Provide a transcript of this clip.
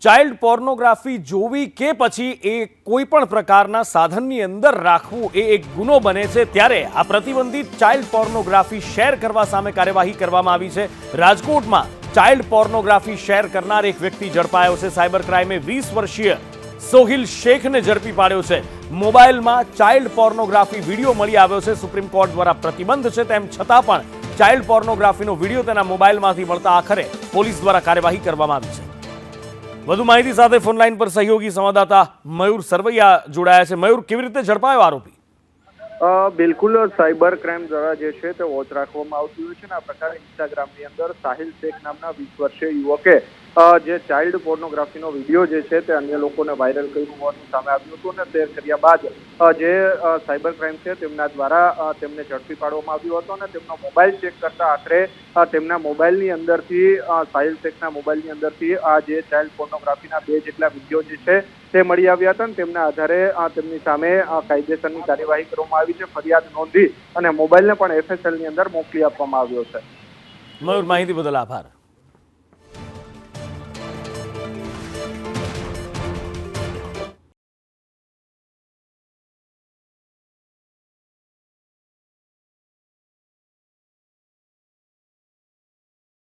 Child pornography જોવી કે પછી એ કોઈ પણ પ્રકારના સાધનની અંદર રાખવું એ એક ગુનો બને છે, ત્યારે આ પ્રતિબંધિત ચાઇલ્ડ પોર્નોગ્રાફી શેર કરવા સામે કાર્યવાહી કરવામાં આવી છે। રાજકોટમાં ચાઇલ્ડ પોર્નોગ્રાફી શેર કરનાર એક વ્યક્તિ ઝડપાયો છે। સાયબર ક્રાઇમે 20 વર્ષીય સોહિલ શેખને ઝડપી પાડ્યો છે। મોબાઈલમાં ચાઇલ્ડ પોર્નોગ્રાફી વિડીયો મળી આવ્યો છે। સુપ્રીમ કોર્ટ દ્વારા પ્રતિબંધ છે, તેમ છતાં પણ ચાઇલ્ડ પોર્નોગ્રાફીનો વિડીયો તેના મોબાઈલમાંથી મળતા આખરે પોલીસ દ્વારા કાર્યવાહી કરવામાં આવી છે। વધુ માહિતી સાથે ફોન લાઈન પર સહયોગી સંવાદદાતા મયુર સરવૈયા જોડાયા છે। મયુર, કેવી રીતે ઝડપાયો આરોપી? બિલકુલ, સાયબર ક્રાઇમ દ્વારા જે છે તે વોચ રાખવામાં આવતી હોય છે ને આ પ્રકારે ઇન્સ્ટાગ્રામની અંદર સાહિલ શેખ નામના 20 વર્ષીય યુવકે જે ચાઇલ્ડ પોર્નોગ્રાફીનો વિડીયો જે છે તે અન્ય લોકોને વાયરલ કર્યું હોવાનું સામે આવ્યું હતું અને શેર કર્યા બાદ જે સાયબર ક્રાઇમ છે તેમના દ્વારા તેમને ઝડપી પાડવામાં આવ્યો હતો અને તેમનો મોબાઈલ ચેક કરતા આખરે તેમના મોબાઈલની અંદરથી સાહિલ શેખના મોબાઈલની અંદરથી આ જે ચાઇલ્ડ પોર્નોગ્રાફીના 2 જેટલા વિડીયો જે છે તે મળી આવ્યા હતા અને તેમના આધારે તેમની સામે કાયદેસરની કાર્યવાહી કરવામાં આવી છે। ફરિયાદ નોંધી અને મોબાઈલને પણ FSL ની અંદર મોકલી આપવામાં આવ્યો છે। મયુર, માહિતી બદલ આભાર।